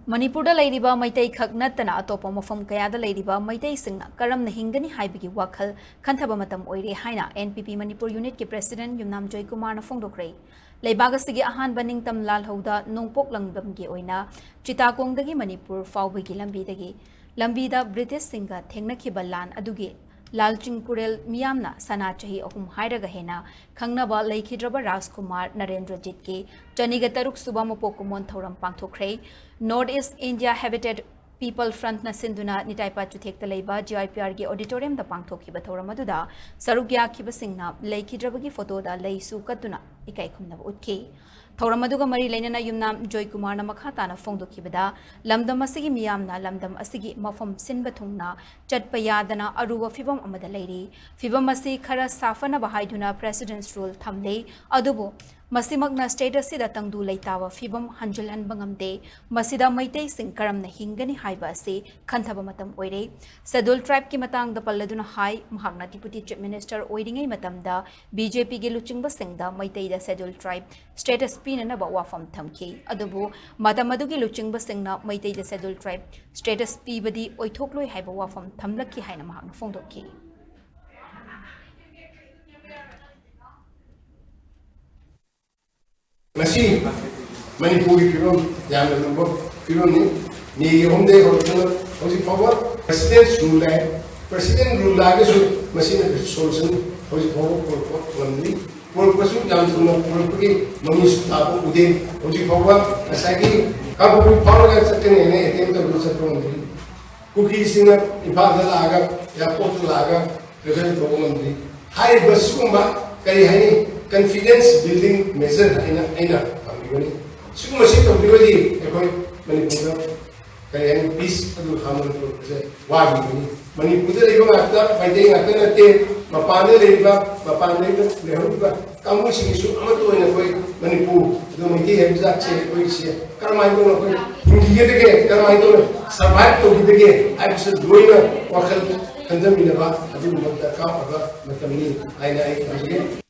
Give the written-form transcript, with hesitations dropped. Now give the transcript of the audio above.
Manipur da leiriba maitai khak nattana atopa mafam kayada leiriba maitai singna karamna hingani haibigi wakhal Khanthaba Matam Oire Haina NPP Manipur Unit ki President Yumnam Joykumar na phongdokre leibagasigi ahan baning tam lal hauda nongpok langbam gi oina chitakongdagi Manipur fawbigi lambida British singa thengnakiba lan adugi Lalching Purel Miyamna Sana Chahi Ahum Hairaga Hena Khangnaba Laikhidraba Rajkumar Narendra Jitki Chanigataruk Subamopokumon Thoram Pangthokre North East India Habitat People Front na Sinduna Nitaipa Chuthek Talaiba GIPR gi auditorium da Pangthokiba Thoramaduda Sarugya Kibasingna Laikhidrabagi photo da Laisu Katuna Ikai Khumnaba Utki Thoramaduga Mari Lenana Yumnam Joykumar na Makhatana Phongdokibada Lamdam Asigi Miyamna Lamdam Asigi Mafam Sinbathungna Chatpayadana Aruba Fibam Amada Lady Fibam Asi Khara Safana Bahaiduna President's Rule Thamde Adubo Masimagna status sida tangdu leitawa fibam hanjulhan bangamde masida maitei sing karamna hingani haiba se Khanthaba matam oire schedule tribe ki matang da palladuna hai mahagna deputy chief minister oiringai matamda BJP ge luchingba singda maitei da schedule tribe status pin na ba wafam thamki adubu matamadu ge luchingba singna maitei da schedule tribe status pi badi oithokloi haiba wafam thamlakki haina mahagna phongdokki Masih Manipuri film yang menembak film ni homde hotel hoji power Presiden rule lagi so masih nak solution hoji power polisi polisi yang guna polisi manis tahu udah hoji power asal kamu power kan setting ini itu tu bisa polisi kuki singa Imphal laga ya port laga lepas itu polisi hai bersumpah kali ini confidence building measure Haina kami semua sih tu pribadi ekor Manipur kaya peace adu hamil tu wajib ini Manipur itu juga ada banyak yang nanti mapane leher kamu sih isu amat tu yang kau Manipur itu mungkin yang bisa cek kau isi karena itu kau tinggi deke karena itu survive tu deke aku sedua wakil Khanthaba ini adu macam apa macam ini Haina